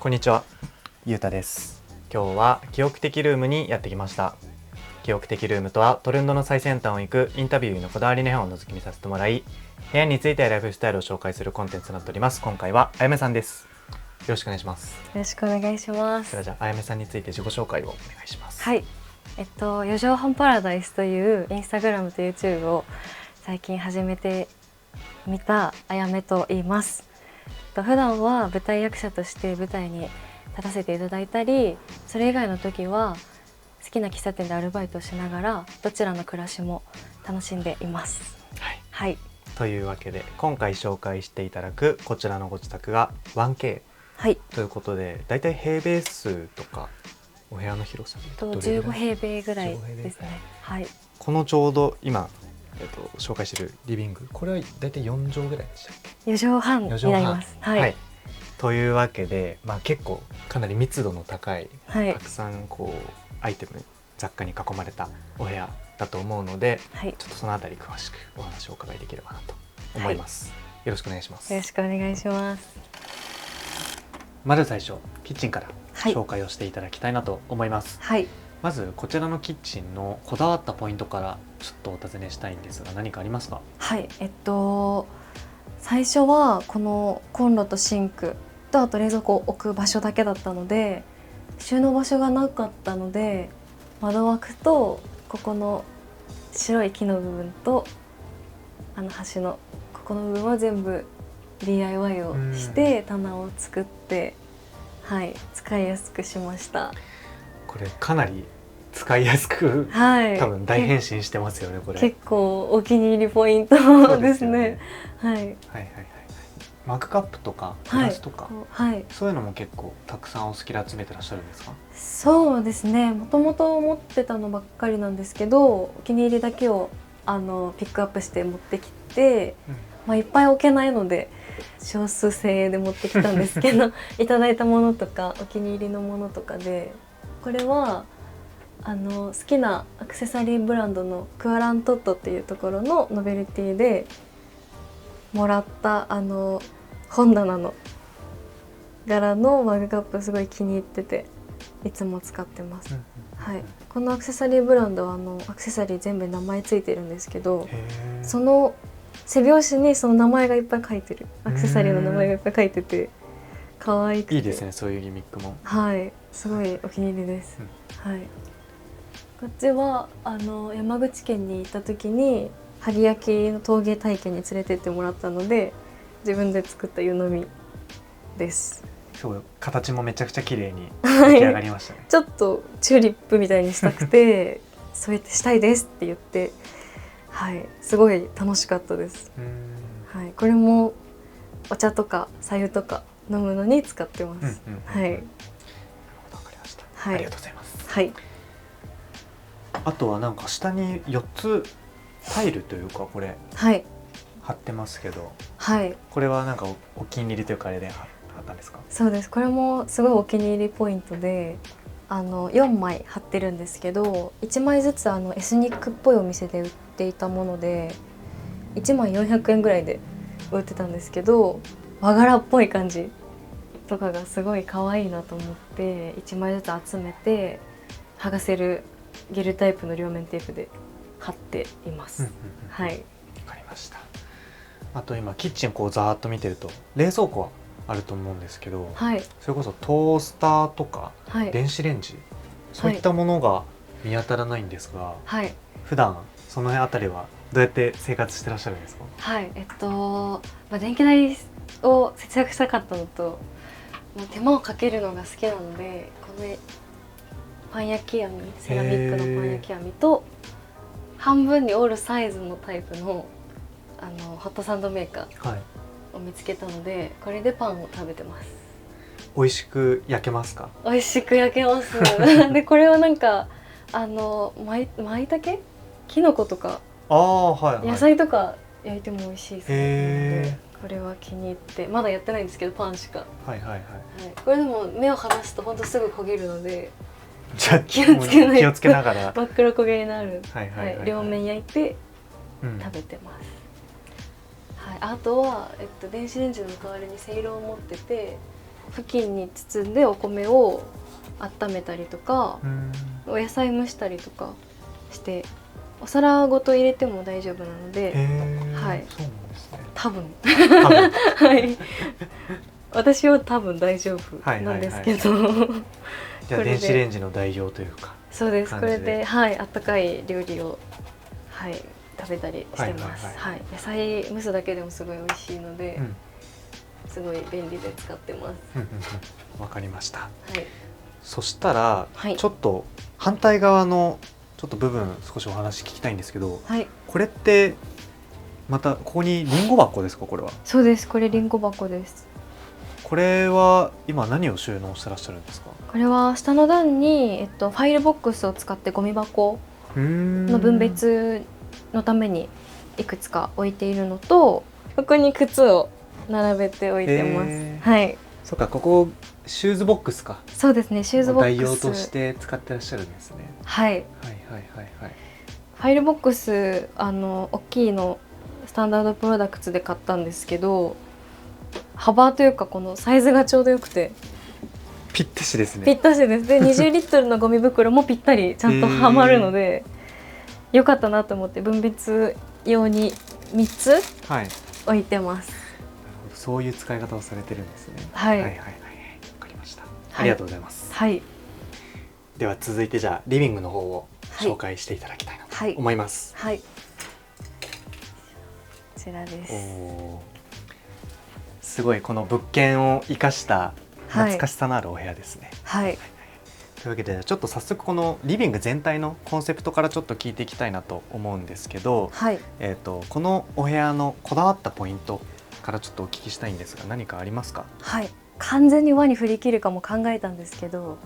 こんにちは、ゆうたです。今日は記憶的ルームにやってきました。記憶的ルームとはトレンドの最先端を行くインタビューのこだわりの部屋を覗き見させてもらい、部屋についてライフスタイルを紹介するコンテンツとなっております。今回はあやめさんです。よろしくお願いします。よろしくお願いします。ではじゃああやめさんについて自己紹介をお願いします。はい、四畳半パラダイスというインスタグラムと YouTube を最近始めてみたあやめと言います。普段は舞台役者として舞台に立たせていただいたり、それ以外の時は好きな喫茶店でアルバイトをしながらどちらの暮らしも楽しんでいます。はい、はい、というわけで今回紹介していただくこちらのご自宅が 1K はい、ということで、だいたい平米数とかお部屋の広さで15平米ぐらいですね。はい、このちょうど今、紹介しているリビング、これはだいたい4畳ぐらいでしたっけ4畳半になります。はい、というわけで、結構かなり密度の高い、はい、たくさんこうアイテム雑貨に囲まれたお部屋だと思うので、はい、ちょっとそのあたり詳しくお話をお伺いできればなと思います。よろしくお願いします。よろしくお願いします。まず最初キッチンからはい、紹介をしていただきたいなと思います。はい、まずこちらのキッチンのこだわったポイントからちょっとお尋ねしたいんですが、何かありますか？はい、最初はこのコンロとシンクとあと冷蔵庫を置く場所だけだったので、収納場所がなかったので、窓枠とここの白い木の部分と端のここの部分は全部 DIY をして棚を作って、はい、使いやすくしました。これかなり使いやすく、はい、多分大変身してますよね。これ結構お気に入りポイントですね。はい、はいはいはい。マグカップとかグラスとか、はい、そういうのも結構たくさんお好きで集めてらっしゃるんですか？そうですね、もともと持ってたのばっかりなんですけど、お気に入りだけをピックアップして持ってきて、いっぱい置けないので少数精鋭で持ってきたんですけどいただいたものとかお気に入りのものとかで、これは好きなアクセサリーブランドのクアラントットっていうところのノベルティでもらった本棚の柄のマグカップ、すごい気に入ってていつも使ってます。はい、このアクセサリーブランドはアクセサリー全部名前ついてるんですけど、その背表紙にその名前がいっぱい書いてる、アクセサリーの名前がいっぱい書いてて可愛くていいですね、そういうギミックも。はい、すごいお気に入りです。はい、こっちは山口県に行った時に萩焼きの陶芸体験に連れてってもらったので、自分で作った湯飲みです。すごい形もめちゃくちゃ綺麗に出来上がりましたね。ちょっとチューリップみたいにしたくてそうやってしたいですって言って、はい、すごい楽しかったです。はい、これもお茶とか白湯とか飲むのに使ってます。はい。なるほど、わかりました。はい、ありがとうございます。はい。あとはなんか下に4つタイルというかこれ、はい、貼ってますけど、はい、これはなんかお気に入りというかあれで貼ったんですか？そうです。これもすごいお気に入りポイントで、4枚貼ってるんですけど、1枚ずつエスニックっぽいお店で売っていたもので1枚400円ぐらいで売ってたんですけど、和柄っぽい感じとかがすごい可愛いなと思って1枚ずつ集めて剥がせるゲルタイプの両面テープで貼っています。はい、わかりました。あと今キッチンこうざーっと見てると冷蔵庫はあると思うんですけど、はい、それこそトースターとか、はい、電子レンジ、そういったものが見当たらないんですが、はい、普段その辺りはどうやって生活してらっしゃるんですか？はい、電気代を節約したかったのと、手間をかけるのが好きなので、このパン焼き網、セラミックのパン焼き網と半分に折るサイズのタイプのホットサンドメーカーを見つけたので、これでパンを食べてます。美味しく焼けますか？美味しく焼けますでこれはなんか舞茸、きのことか、はいはい、野菜とか焼いても美味しいですね。これは気に入って、まだやってないんですけどパンしか。はいはいはい、これでも目を離すと本当すぐ焦げるので、じゃあ気をつけながら真っ黒焦げになる、両面焼いて食べてます。はい、あとは、電子レンジの代わりにせいろを持ってて、布巾に包んでお米を温めたりとか、お野菜蒸したりとかしてお皿ごと入れても大丈夫なので、はい、そうなんですね。多分多分はい私は多分大丈夫なんですけど、じゃあ電子レンジの代用というか。そうです。これで、はい、あったかい料理を、はい、食べたりしてます。はい、野菜蒸すだけでもすごい美味しいので、すごい便利で使ってます。わかりました。はい。そしたら、はい、ちょっと反対側のちょっと部分少しお話聞きたいんですけど、はい、これってまたここにリンゴ箱ですか？これは。そうです。これリンゴ箱です。これは今何を収納してらっしゃるんですか？これは下の段に、ファイルボックスを使ってゴミ箱の分別のためにいくつか置いているのと、ここに靴を並べて置いてます。はい。そうか、ここシューズボックスか。そうですね、シューズボックス。代用として使ってらっしゃるんですね。はい。はいはいはいはい。ファイルボックス大きいのスタンダードプロダクツで買ったんですけど、幅というかこのサイズがちょうどよくてぴったしですね。ぴったしです。で20リットルのゴミ袋もぴったりちゃんとはまるので、よかったなと思って分別用に3つ置いてます。なるほど、そういう使い方をされてるんですね。はい、はいはいはい、わかりました。ありがとうございます。はい。では続いてじゃあリビングの方を紹介していただきたいなと思います。はい。こちらです。すごいこの物件を生かした懐かしさのあるお部屋ですね。はい。というわけでちょっと早速このリビング全体のコンセプトからちょっと聞いていきたいなと思うんですけど、はい、このお部屋のこだわったポイントからちょっとお聞きしたいんですが、何かありますか？はい、完全に和に振り切るかも考えたんですけど、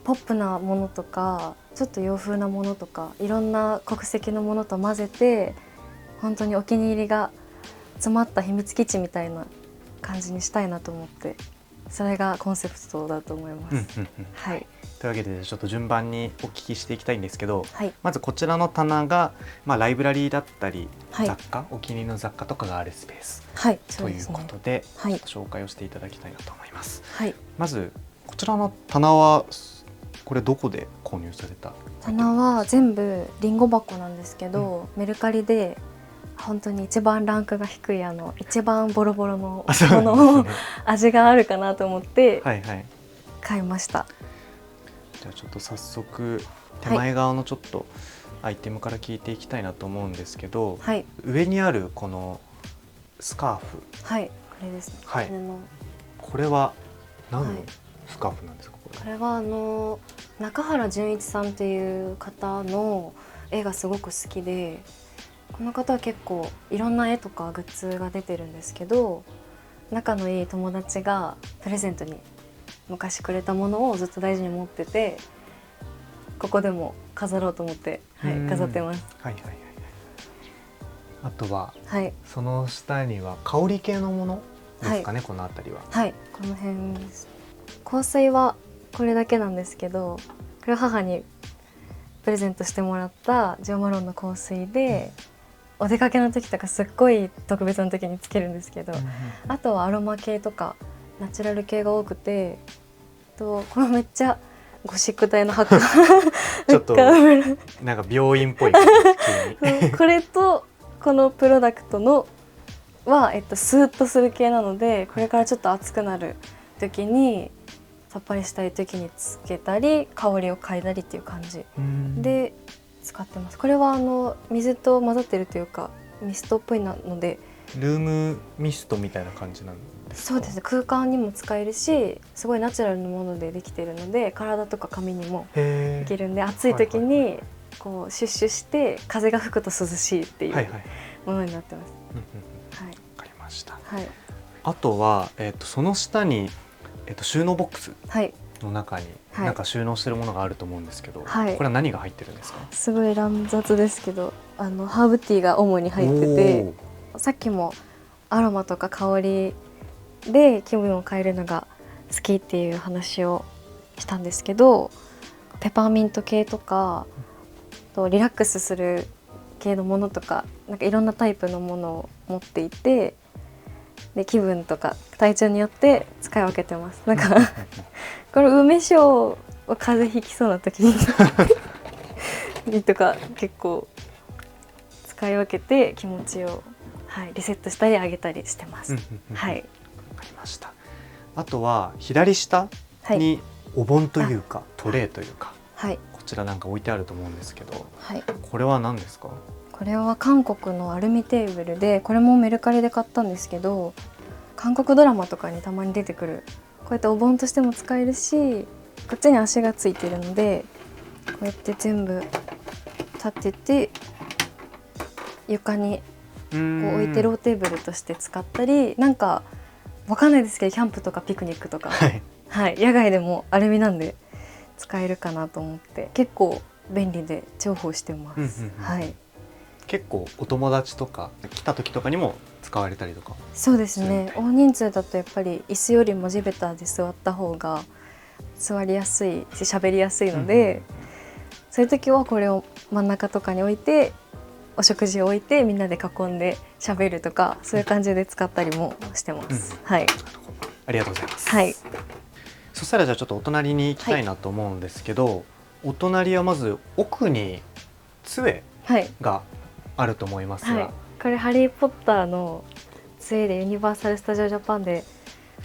ポップなものとかちょっと洋風なものとかいろんな国籍のものと混ぜて、本当にお気に入りが詰まった秘密基地みたいな感じにしたいなと思って、それがコンセプトだと思います。はい。というわけでちょっと順番にお聞きしていきたいんですけど、はい、まずこちらの棚が、ライブラリーだったり、はい、雑貨、お気に入りの雑貨とかがあるスペース、はい、ということで、ちょっと紹介をしていただきたいなと思います。はい、まずこちらの棚はこれどこで購入された？棚は全部リンゴ箱なんですけど、メルカリで本当に一番ランクが低い一番ボロボロのものを味があるかなと思って買いました。じゃあちょっと早速手前側のちょっとアイテムから聞いていきたいなと思うんですけど、はい、上にあるこのスカーフ、はい、これですね。はい、これは何のスカーフなんですか？これは中原純一さんという方の絵がすごく好きで、この方は結構いろんな絵とかグッズが出てるんですけど、仲のいい友達がプレゼントに昔くれたものをずっと大事に持ってて、ここでも飾ろうと思って、はい、飾ってます。はいはいはい。あとは、はい、その下には香り系のものですかね、はい、この辺りは。はい、この辺です。香水はこれだけなんですけど、これは母にプレゼントしてもらったジョーマロンの香水で、お出かけの時とかすっごい特別な時につけるんですけど、あとはアロマ系とかナチュラル系が多くて、このめっちゃゴシック体の箱ちょっとなんか病院っぽいこれとこのプロダクトのは、スーッとする系なので、これからちょっと暑くなる時にさっぱりしたい時につけたり香りを嗅いだりっていう感じで使ってます。これは水と混ざってるというかミストっぽいなので、ルームミストみたいな感じなんですか？そうですね、空間にも使えるし、すごいナチュラルなものでできているので、体とか髪にもできるんで、暑い時にこうシュッシュして風が吹くと涼しいっていうものになってます。はい、わかりました。はい、あとは、その下に、収納ボックスの中になんか収納してるものがあると思うんですけど、はい、これは何が入ってるんですか？すごい乱雑ですけど、ハーブティーが主に入ってて、さっきもアロマとか香りで気分を変えるのが好きっていう話をしたんですけど、ペパーミント系とかリラックスする系のものとか、なんかいろんなタイプのものを持っていて、で気分とか体調によって使い分けてます。なんかこれ梅酒を風邪ひきそうな時にとか結構使い分けて気持ちを、はい、リセットしたり上げたりしてます。はい。わかりました。あとは左下にお盆というか、トレイというか、はい、こちらなんか置いてあると思うんですけど、はい、これは何ですか？これは韓国のアルミテーブルで、これもメルカリで買ったんですけど、韓国ドラマとかにたまに出てくる、こうやってお盆としても使えるし、こっちに足がついているのでこうやって全部立てて床にこう置いてローテーブルとして使ったり、なんかわかんないですけどキャンプとかピクニックとか、はいはい、野外でもアルミなんで使えるかなと思って結構便利で重宝してます。はい。結構お友達とか来た時とかにも使われたりとか。そうですね。大人数だとやっぱり椅子よりも地べたで座った方が座りやすいし喋りやすいので、そういう時はこれを真ん中とかに置いてお食事を置いてみんなで囲んで喋るとか、そういう感じで使ったりもしてます。はい。ありがとうございます。はい。そしたらじゃあちょっとお隣に行きたいなと思うんですけど、はい、お隣はまず奥に杖があると思いますが、はい、これハリー・ポッターの杖でユニバーサル・スタジオ・ジャパンで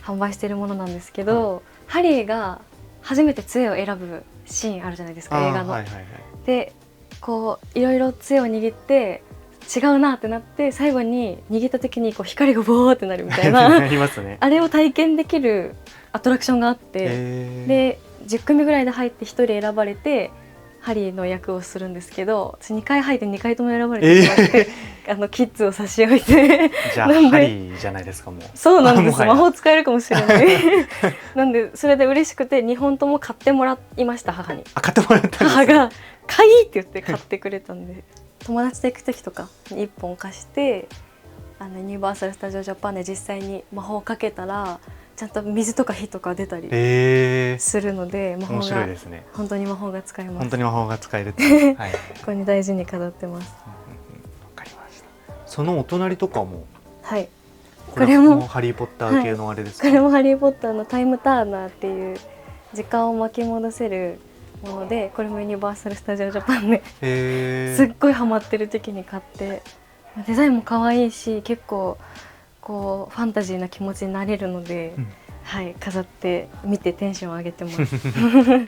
販売しているものなんですけど、はい、ハリーが初めて杖を選ぶシーンあるじゃないですか、映画の。はいはいはい、でこういろいろ杖を握って違うなってなって、最後に握った時にこう光がボーってなるみたいなありますね。あれを体験できるアトラクションがあって、で10組ぐらいで入って1人選ばれてハリーの役をするんですけど、2回入って2回とも選ばれてしまって、キッズを差し置いてじゃあハリーじゃないですか。もうそうなんです魔法使えるかもしれないなんでそれで嬉しくて2本とも買ってもらいました。母に。買ってもらったんですか？母が買いって言って買ってくれたんで友達と行く時とかに1本貸して、ユニバーサル・スタジオ・ジャパンで実際に魔法をかけたらちゃんと水とか火とか出たりするので、魔法が面白いですね。本当に魔法が使えます。本当に魔法が使えるって、はい、ここに大事に飾ってます。わかりました。そのお隣とかも、はい、これもハリーポッター系のあれですか？はい、これもハリーポッターのタイムターナーっていう時間を巻き戻せるもので、これもユニバーサル・スタジオ・ジャパンですっごいハマってる時に買って、デザインも可愛いし結構こうファンタジーな気持ちになれるので、はい、飾って見てテンション上げてますはいはい、わ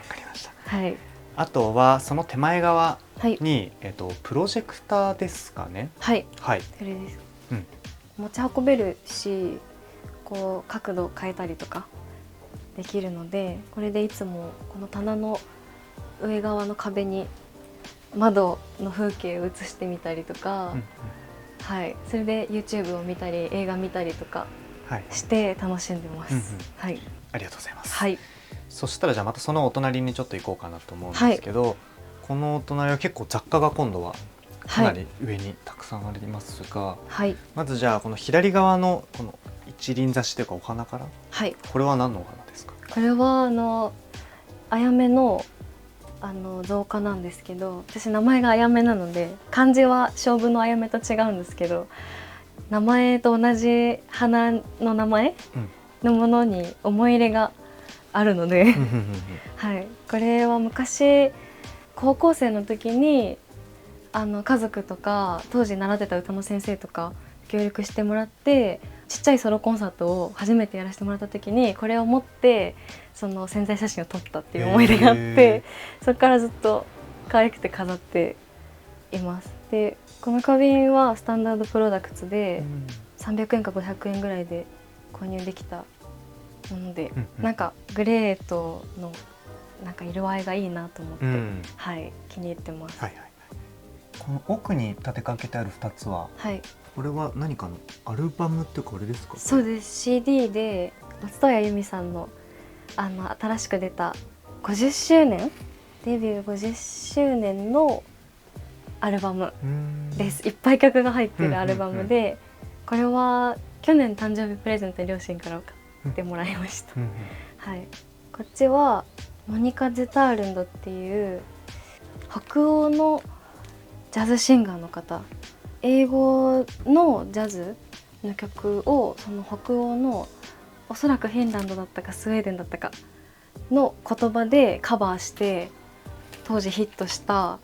かりました。はい。あとはその手前側に、プロジェクターですかね。はい、はい、それです。持ち運べるし、こう角度を変えたりとかできるので、これでいつもこの棚の上側の壁に窓の風景を映してみたりとか、はい、それで YouTube を見たり映画見たりとかして楽しんでます。はい、ありがとうございます。はい。そしたらじゃあまたそのお隣にちょっと行こうかなと思うんですけど、はい、このお隣は結構雑貨が今度はかなり上にたくさんありますが、はい、まずじゃあこの左側のこの一輪挿しというかお花から、はい、これは何のお花ですか？これはあやめの造花なんですけど、私名前があやめなので漢字は勝負のあやめと違うんですけど、名前と同じ花の名前のものに思い入れがあるのではい、これは昔高校生の時に家族とか当時習ってた歌の先生とか協力してもらってちっちゃいソロコンサートを初めてやらせてもらった時にこれを持ってその宣材写真を撮ったっていう思い出があって、そこからずっと可愛くて飾っています。でこの花瓶はスタンダードプロダクツで300円か500円ぐらいで購入できたもので、なんかグレーとのなんか色合いがいいなと思って、はい、気に入ってます。はいはい、この奥に立てかけてある2つは、はい、これは何かのアルバムっていうかあれですか？そうです。 CD で松任谷由実さんの新しく出た50周年デビュー50周年のアルバムです。いっぱい曲が入ってるアルバムで、これは去年誕生日プレゼント両親から買ってもらいました。はい、こっちはモニカ・ゼタールンドっていう北欧のジャズシンガーの方、英語のジャズの曲をその北欧のおそらくフィンランドだったかスウェーデンだったかの言葉でカバーして当時ヒットした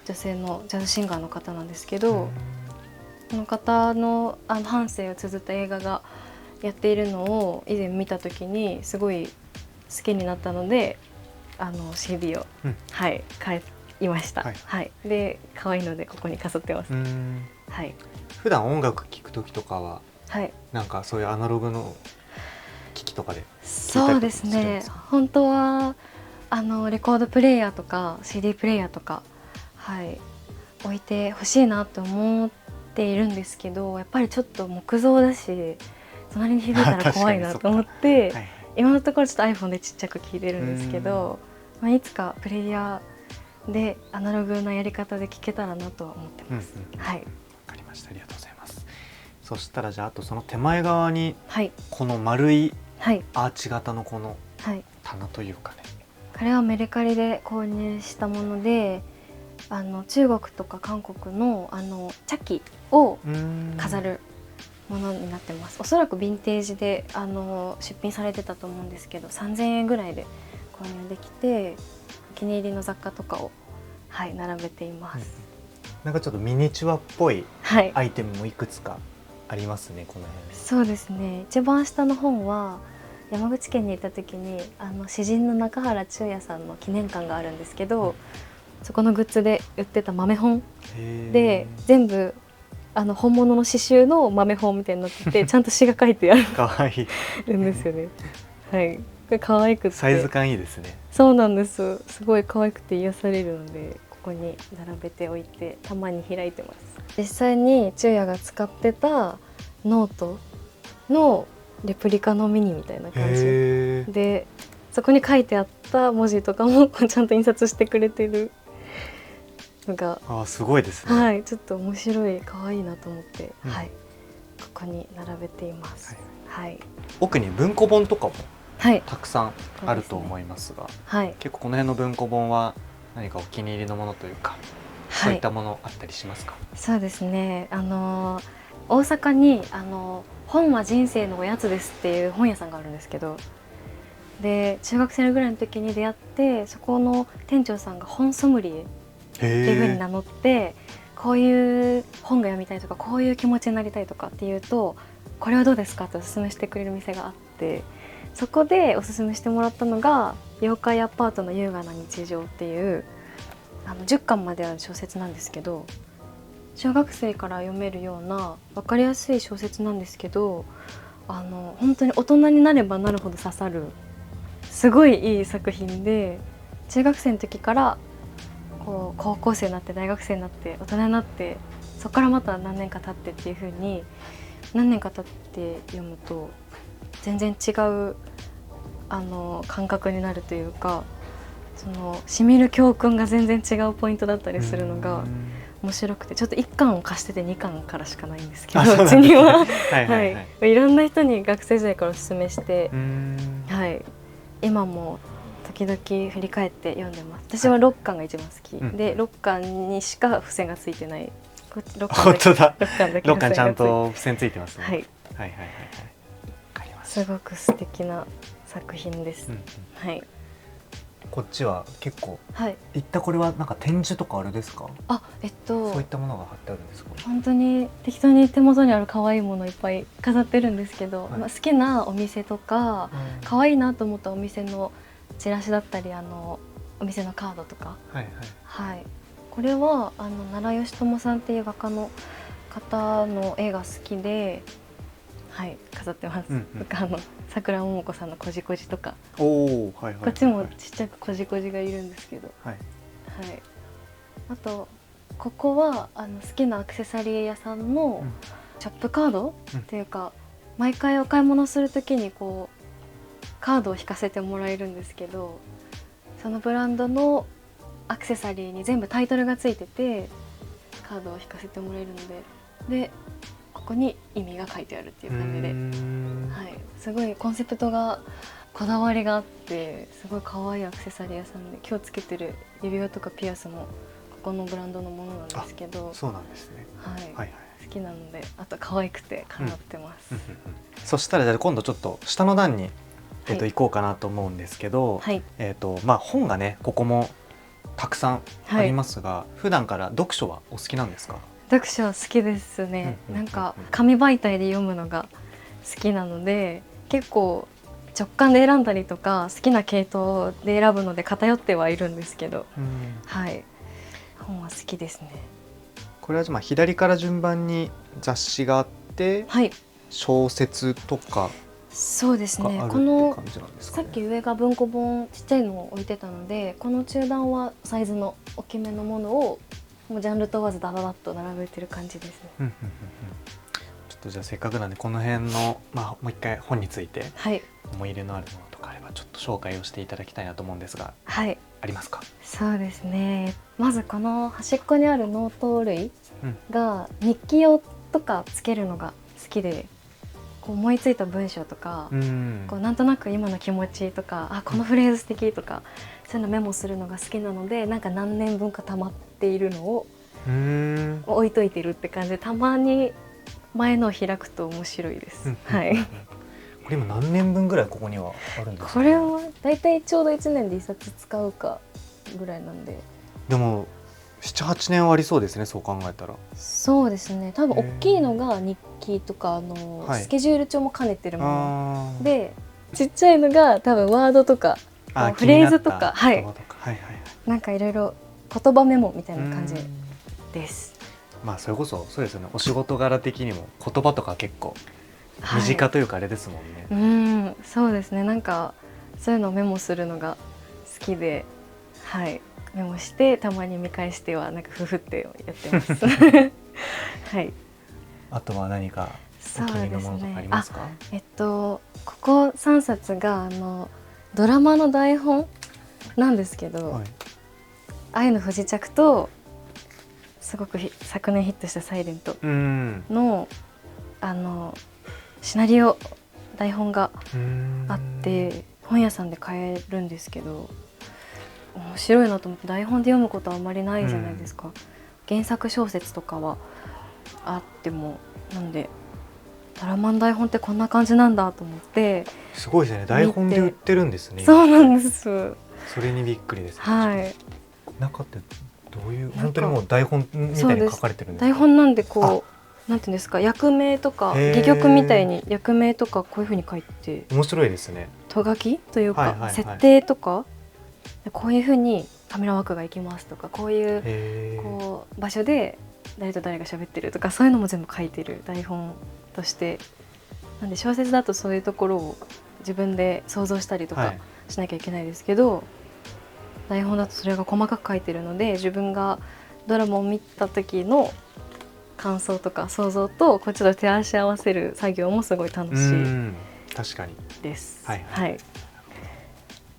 女性のジャズシンガーの方なんですけど、この方の半生を綴った映画がやっているのを以前見た時にすごい好きになったのでCD を、はい、買いました、はいはい、で可愛いのでここに飾ってます。はい、普段音楽聴く時とかは、はい、なんかそういうアナログの機器とかでそうですね、本当はレコードプレイヤーとか CD プレイヤーとか、はい、置いてほしいなと思っているんですけど、やっぱりちょっと木造だし隣に響いたら怖いなと思ってはい、今のところちょっと iPhone でちっちゃく聴いてるんですけど、いつかプレイヤーでアナログなやり方で聴けたらなとは思ってます。はい、わかりました。ありがとうございます。そしたらじゃあ、あとその手前側に、はい、この丸いアーチ型のこの棚というかね、これはメルカリで購入したもので、中国とか韓国の茶器を飾るものになってます。おそらくヴィンテージで出品されてたと思うんですけど、3000円ぐらいで購入できて、お気に入りの雑貨とかを、はい、並べています。なんかちょっとミニチュアっぽいアイテムもいくつかありますね、この辺。そうですね。一番下の本は山口県に行った時に詩人の中原中也さんの記念館があるんですけど、そこのグッズで売ってた豆本で全部本物の刺繍の豆本みたいになっててちゃんと詩が書いてあるかわいいるんですよね。はい、これ可愛くてサイズ感いいですね。そうなんです。すごい可愛くて癒されるので、ここに並べておいてたまに開いてます。実際に中也が使ってたノートのレプリカのミニみたいな感じで、そこに書いてあった文字とかもちゃんと印刷してくれてるのがすごいですね。はい、ちょっと面白い可愛いなと思って、はい、ここに並べています。はい、奥に文庫本とかもはい、たくさんあると思いますが、はい、結構この辺の文庫本は何かお気に入りのものというか、そういったものあったりしますか？そうですね、大阪に本は人生のおやつですっていう本屋さんがあるんですけど、で中学生ぐらいの時に出会って、そこの店長さんが本ソムリエっていう風に名乗って、こういう本が読みたいとかこういう気持ちになりたいとかっていうと、これはどうですかっておすすめしてくれる店があって、そこでおすすめしてもらったのが妖怪アパートの優雅な日常っていう10巻まである小説なんですけど、小学生から読めるような分かりやすい小説なんですけど、本当に大人になればなるほど刺さるすごいいい作品で、中学生の時からこう高校生になって大学生になって大人になって、そこからまた何年か経ってっていう風に何年か経って読むと全然違う感覚になるというか、その染みる教訓が全然違うポイントだったりするのが面白くて、ちょっと1巻を貸してて2巻からしかないんですけど、うちにははい、いろんな人に学生時代からおすすめして、はい、今も時々振り返って読んでます。私は6巻が一番好き、で6巻にしか付箋がついてない。本当だ、6巻ちゃんと付箋ついてますね。はい、はいはいはいはい、わかります。すごく素敵な作品です。はい。こっちは結構、はい、いったこれはなんか展示とかあれですか？そういったものが貼ってあるんですか？本当に適当に手元にある可愛いものいっぱい飾ってるんですけど、好きなお店とか、可愛いなと思ったお店のチラシだったりお店のカードとか、はいはいはい、これは奈良義朝さんっていう画家の方の絵が好きで、はい、飾ってます。桜桃子さんのこじこじとか、こっちもちっちゃくこじこじがいるんですけど、はいはい、あとここは好きなアクセサリー屋さんのショップカードっていうか、毎回お買い物するときにこうカードを引かせてもらえるんですけど、そのブランドのアクセサリーに全部タイトルがついてて、カードを引かせてもらえるので、ここに意味が書いてあるっていう感じで、はい、すごいコンセプトがこだわりがあって、すごい可愛いアクセサリー屋さんで、今日つけてる指輪とかピアスもここのブランドのものなんですけど、そうなんですね。はい、はいはい、好きなので、あと可愛くてかなってます。そしたらじゃあ今度ちょっと下の段に、行こうかなと思うんですけど、はい、本がねここもたくさんありますが、普段から読書はお好きなんですか？読書好きですね。なんか紙媒体で読むのが好きなので、結構直感で選んだりとか好きな系統で選ぶので偏ってはいるんですけど、はい、本は好きですね。これはまあ左から順番に雑誌があって、はい、小説とかそうですね。このさっき上が文庫本ちっちゃいのを置いてたので、この中段はサイズの大きめのものをもうジャンル問わずダダダッと並べてる感じですね。ちょっとじゃあせっかくなんでこの辺の、もう一回本についてはい、思い入れのあるものとかあればちょっと紹介をしていただきたいなと思うんですが、はい、ありますか？そうですね。まずこの端っこにあるノート類が日記用とかつけるのが好きで、こう思いついた文章とか、こうなんとなく今の気持ちとか、あ、このフレーズ素敵とか、そういうのメモするのが好きなので、なんか何年分か溜まっているのを置いといてるって感じで、たまに前のを開くと面白いです。はい。これ今何年分ぐらいここにはあるんですか？これはだいたいちょうど1年で1冊使うかぐらいなんで。でも7、8年はありそうですね、そう考えたら。そうですね。多分大きいのが日記とかスケジュール帳も兼ねてるもので、ちっちゃいのが多分ワードとかフレーズとか、はい、なんかいろいろ言葉メモみたいな感じです。まあそれこそそうですよね。お仕事柄的にも言葉とか結構身近というかあれですもんね。そうですね。なんかそういうのをメモするのが好きで、はい、メモしてたまに見返してはなんかふふってやってます。はい。あとは何かお気に入りのものとかありますか？ここ3冊がドラマの台本なんですけど、愛の不時着とすごく昨年ヒットしたサイレントのシナリオ台本があって本屋さんで買えるんですけど、面白いなと思って、台本で読むことはあんまりないじゃないですか。原作小説とかはあっても、なんでドラマの台本ってこんな感じなんだと思って。すごいですね。台本で売ってるんですね。そうなんです。それにびっくりです。はい。中ってどういう、本当にもう台本みたいに書かれてるんですか？台本なんでこうなんていうんですか、役名とか戯曲みたいに役名とかこういう風に書いて、面白いですね。と書きというか設定とか、こういう風にカメラワークがいきますとか、こういうこう場所で誰と誰が喋ってるとか、そういうのも全部書いてる台本として、なんで小説だとそういうところを自分で想像したりとかしなきゃいけないですけど、台本だとそれが細かく書いてるので、自分がドラマを見た時の感想とか想像とこっちと手足合わせる作業もすごい楽しい。確かにです。はい、はい、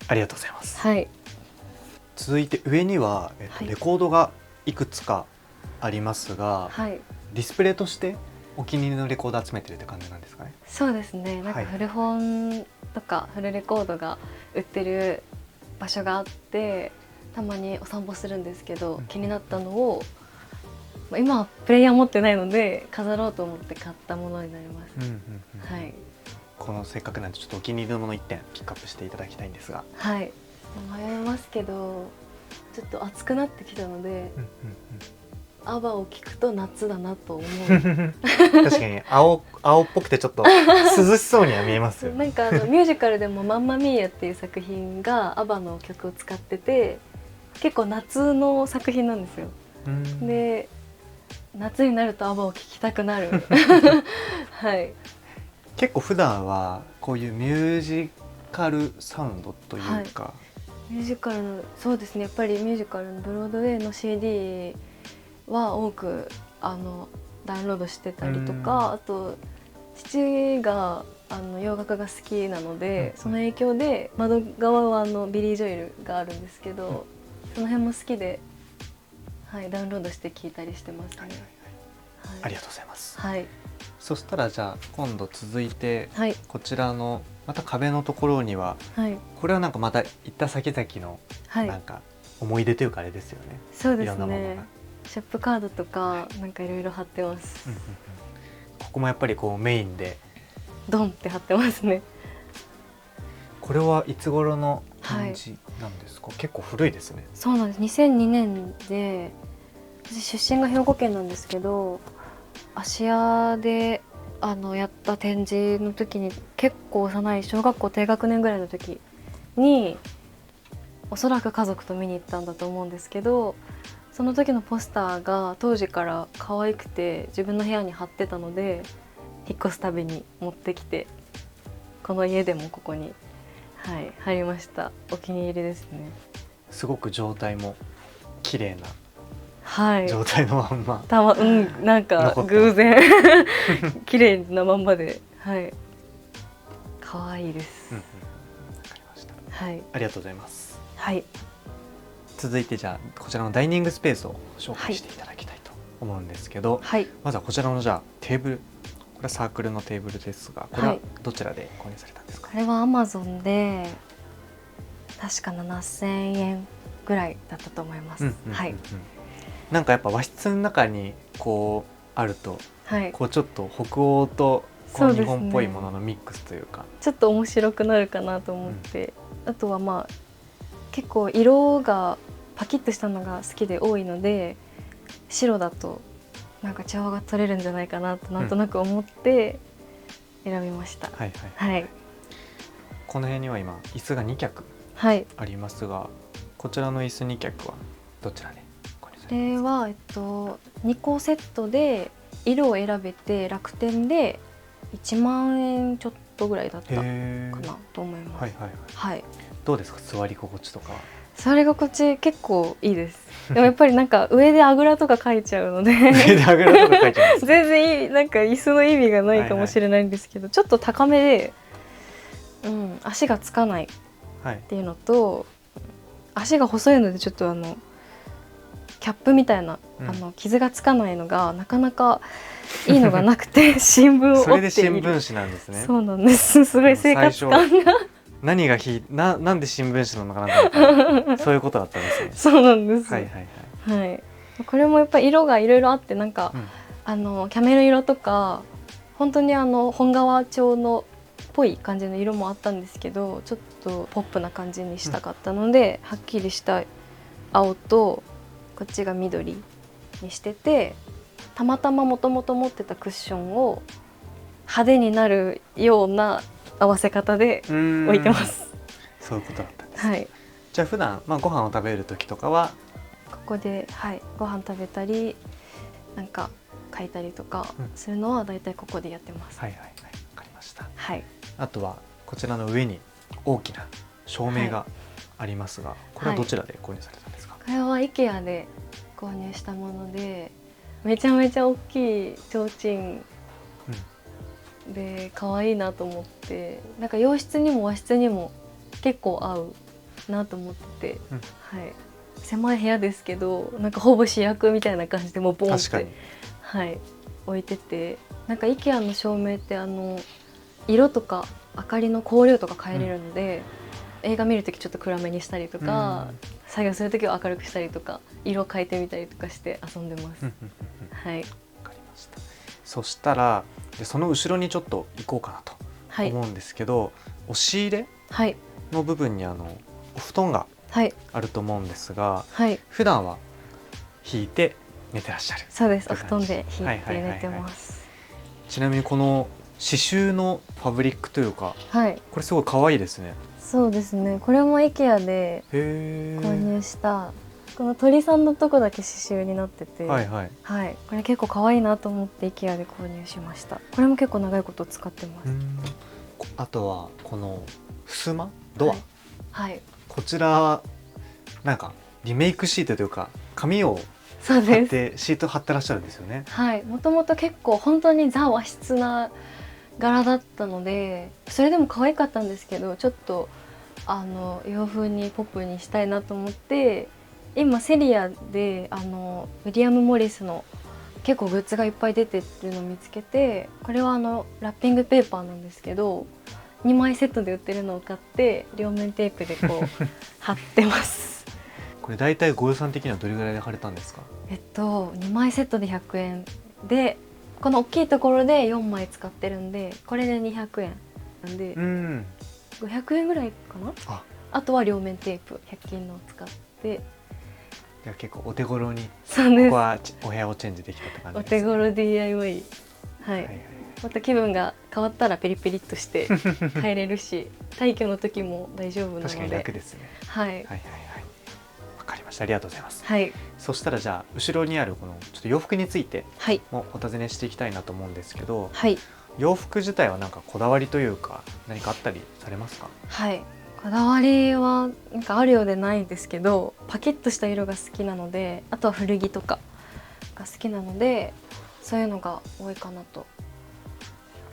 ありがとうございます。はい。続いて上には、レコードがいくつかありますが、はい、ディスプレイとしてお気に入りのレコード集めてるって感じなんですかね？そうですね。なんか古本とかフルレコードが売ってる場所があって、たまにお散歩するんですけど、気になったのを今はプレイヤー持ってないので飾ろうと思って買ったものになります。はい。このせっかくなんでちょっとお気に入りのもの1点ピックアップしていただきたいんですが。はい。迷いますけど、ちょっと暑くなってきたので、アバを聞くと夏だなと思う。確かに青っぽくてちょっと涼しそうには見えますよ。なんかミュージカルでもマンマミーヤっていう作品がアバの曲を使ってて、結構夏の作品なんですよ。で、夏になるとアバを聴きたくなる。はい。結構普段はこういうミュージカルサウンドというか、ミュージカルの、そうですね、やっぱりミュージカルのブロードウェイの CD は多くダウンロードしてたりとか、あと父が洋楽が好きなので、その影響で窓側はビリー・ジョエルがあるんですけど、その辺も好きで、はい、ダウンロードして聴いたりしてますね。ありがとうございます。はい。そしたらじゃあ今度続いて、はい、こちらのまた壁のところには、はい、これはなんかまた行った先々のなんか思い出というかあれですよね。そうですね。いろんなものがショップカードとかなんかいろいろ貼ってます。ここもやっぱりこうメインでドンって貼ってますね。これはいつ頃の展示なんですか？結構古いですね。そうなんです。2002年で、私出身が兵庫県なんですけど、芦屋でやった展示の時に結構幼い小学校低学年ぐらいの時におそらく家族と見に行ったんだと思うんですけど、その時のポスターが当時から可愛くて自分の部屋に貼ってたので、引っ越すたびに持ってきて、この家でもここに、はい、貼りました。お気に入りですね。すごく状態も綺麗なはい、状態のまんま、なんか偶然綺麗なまんまで、はい、可愛いです。わかりました。はい、ありがとうございます。はい、続いてじゃあこちらのダイニングスペースを紹介していただきたいと思うんですけど、はい、まずはこちらのじゃあテーブル、これはサークルのテーブルですが、これはどちらで購入されたんですか？これは Amazon で確か7000円ぐらいだったと思います。はい。なんかやっぱ和室の中にこうあると、はい、こうちょっと北欧とこう日本っぽいもののミックスというか、ちょっと面白くなるかなと思って、あとはまあ結構色がパキッとしたのが好きで多いので、白だとなんか調和が取れるんじゃないかなとなんとなく思って選びました。はいはい、はい。この辺には今椅子が2脚ありますが、こちらの椅子2脚はどちらで購入されますか？これは2個セットで色を選べて、楽天で1万円ちょっとぐらいだったかなと思います。はいはいはい。どうですか、座り心地とか？座り心地結構いいです。でもやっぱりなんか上であぐらとかかいちゃうので上であぐらとかかいちゃうんですか？全然いい、なんか椅子の意味がないかもしれないんですけど、ちょっと高めで、足がつかないっていうのと、足が細いのでちょっとキャップみたいな、傷がつかないのがなかなかいいのがなくて新聞を折っている。それで新聞紙なんですね。そうなんです。すごい生活感が何がなんで新聞紙なのかなと思ったそういうことだったんですね。そうなんです。はいはいはい。はい。これもやっぱり色がいろいろあって、なんか、キャメル色とか本当に本革調のっぽい感じの色もあったんですけど、ちょっとポップな感じにしたかったので、はっきりした青とこっちが緑にしてて、たまたまもともと持ってたクッションを派手になるような合わせ方で置いてます。そういうことだったんです。はい。じゃあ普段ご飯を食べる時とかはここで、はい、ご飯食べたりなんか書いたりとかするのはだいたいここでやってます。はいはいはい、わかりました。はい。あとはこちらの上に大きな照明がありますが、これはどちらで購入されたんですか？これは IKEA で購入したもので、めちゃめちゃ大きい提灯で可愛いなと思って、なんか洋室にも和室にも結構合うなと思ってて、はい、狭い部屋ですけどなんかほぼ主役みたいな感じでもうボンって、はい、置いてて、なんか IKEA の照明って色とか明かりの光量とか変えれるので、映画見るときちょっと暗めにしたりとか、作業するときは明るくしたりとか色変えてみたりとかして遊んでます。はい、わかりました。そしたらその後ろにちょっと行こうかなと思うんですけど、押し入れの部分にお布団があると思うんですが、普段は引いて寝てらっしゃる？そうです、お布団で引いて寝てます。ちなみにこの刺繍のファブリックというか、これすごい可愛いですね。そうですね、これも IKEA で購入したこの鳥さんのとこだけ刺繍になってて、これ結構可愛いなと思って IKEA で購入しました。これも結構長いこと使ってます。あとはこの襖ドア、こちらなんかリメイクシートというか紙を貼ってシート貼ってらっしゃるんですよね。はい、もともと結構本当にザ和室な柄だったので、それでも可愛かったんですけど、ちょっと洋風にポップにしたいなと思って、今セリアでウィリアム・モリスの結構グッズがいっぱい出てるのを見つけて、これはラッピングペーパーなんですけど2枚セットで売ってるのを買って両面テープでこう貼ってます。これ大体ご予算的にはどれぐらいで貼れたんですか？ 2枚セットで100円で、この大きいところで4枚使ってるんで、これで200円なんで、500円ぐらいかな。あとは両面テープ100均のを使って、いや結構お手頃にそうです、ここはお部屋をチェンジできたって感じです、ね、お手頃 DIY、はい、はいはい、また気分が変わったらペリペリっとして入れるし退去の時も大丈夫なので、確かに楽ですね。はい、はいはいはい、わかりました。ありがとうございます。はい、そしたらじゃあ後ろにあるこのちょっと洋服についてはいもお尋ねしていきたいなと思うんですけど、はい、洋服自体はなんかこだわりというか何かあったりされますか？はい、こだわりはなんかあるようでないんですけど、パキッとした色が好きなので、あとは古着とかが好きなので、そういうのが多いかなと、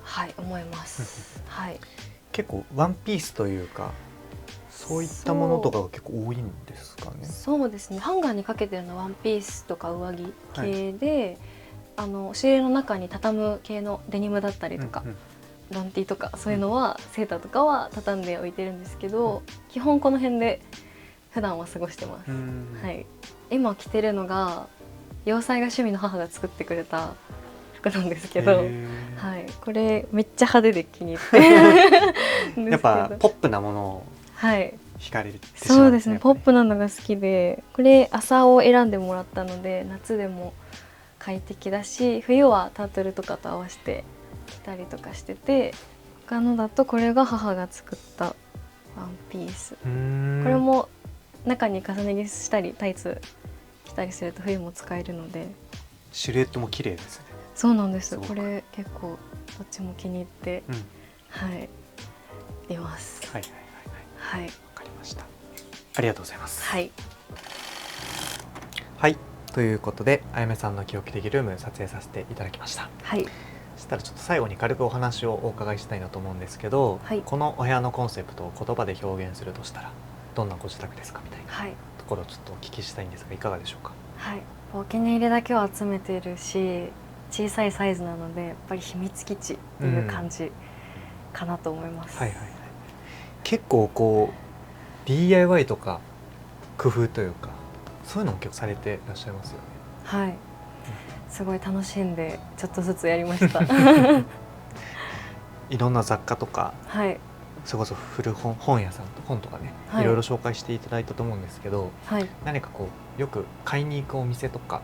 はい、思いますはい、結構ワンピースというかそういったものとかが結構多いんですかね。そうですね、ハンガーにかけてるのはワンピースとか上着系で、はい、押し入れの中に畳む系のデニムだったりとか、ロンティーとかそういうのは、セーターとかは畳んで置いてるんですけど、基本この辺で普段は過ごしてます、はい、今着てるのが洋裁が趣味の母が作ってくれた服なんですけど、はい、これめっちゃ派手で気に入ってやっぱポップなものを惹かれてしまうんですね。そうですね、ポップなのが好きで、これ朝を選んでもらったので夏でも快適だし、冬はタートルとかと合わせて着たりとかしてて、他のだとこれが母が作ったワンピース、これも中に重ね着したりタイツ着たりすると冬も使えるので、シルエットも綺麗ですね。そうなんです、これ結構どっちも気に入って、はい、います。はいはいはいはい、わかりました。ありがとうございます。はいはい、ということであやめさんの記憶的ルーム撮影させていただきました。はい、そしたらちょっと最後に軽くお話をお伺いしたいなと思うんですけど、はい、このお部屋のコンセプトを言葉で表現するとしたらどんなご自宅ですかみたいなところをちょっとお聞きしたいんですがいかがでしょうか？はい、お気に入りだけを集めているし、小さいサイズなのでやっぱり秘密基地っていう感じかなと思います。はいはいはい、結構こう DIY とか工夫というかそういうのも結構されていらっしゃいますよね。はい、すごい楽しんでちょっとずつやりましたいろんな雑貨とか、はい、それこそ古本屋さんと本とかね、はい、いろいろ紹介していただいたと思うんですけど、はい、何かこうよく買いに行くお店とか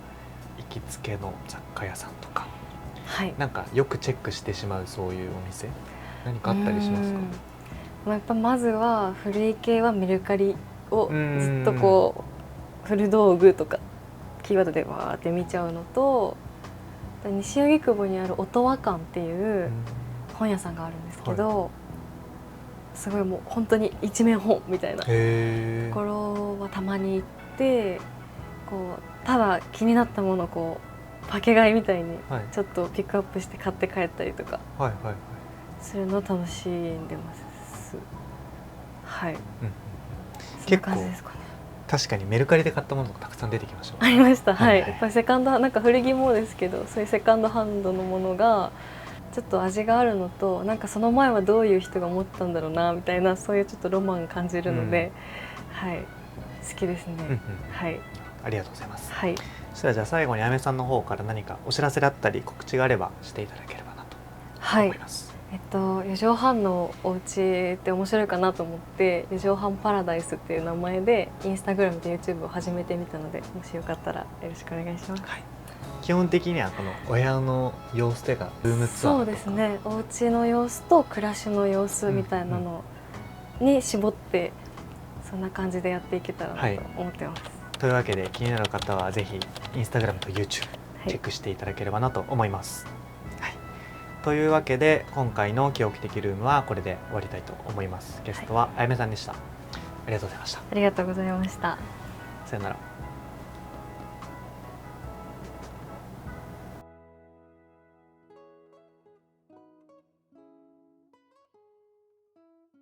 行きつけの雑貨屋さんとか、はい、なんかよくチェックしてしまうそういうお店何かあったりしますか？やっぱまずは古い系はメルカリをずっとこう古道具とかキーワードでわーって見ちゃうのと、西荻窪にある音羽館っていう本屋さんがあるんですけど、はい、すごいもう本当に一面本みたいなところはたまに行って、こうただ気になったものをこうパケ買いみたいにちょっとピックアップして買って帰ったりとかするのを楽しんでます。はい、そんな感じですかね。確かにメルカリで買ったものがたくさん出てきました、ありました、はい、やっぱりセカンドなんか古着もですけど、そういうセカンドハンドのものがちょっと味があるのと、なんかその前はどういう人が持ったんだろうなみたいな、そういうちょっとロマン感じるので、はい、好きですね。はい、ありがとうございます。はい、そしたらじゃあ最後にあやめさんの方から何かお知らせだったり告知があればしていただければなと思います。四畳半のお家って面白いかなと思って、四畳半パラダイスっていう名前でインスタグラムと YouTube を始めてみたので、もしよかったらよろしくお願いします。はい、基本的にはこのお部屋の様子というかルームツアーとか、そうですね、お家の様子と暮らしの様子みたいなのに絞って、そんな感じでやっていけたらなと思ってます。というわけで気になる方はぜひインスタグラムと YouTube チェックしていただければなと思います。というわけで今回の記憶的ルームはこれで終わりたいと思います。ゲストはあやめさんでした。ありがとうございました。ありがとうございました。さよなら。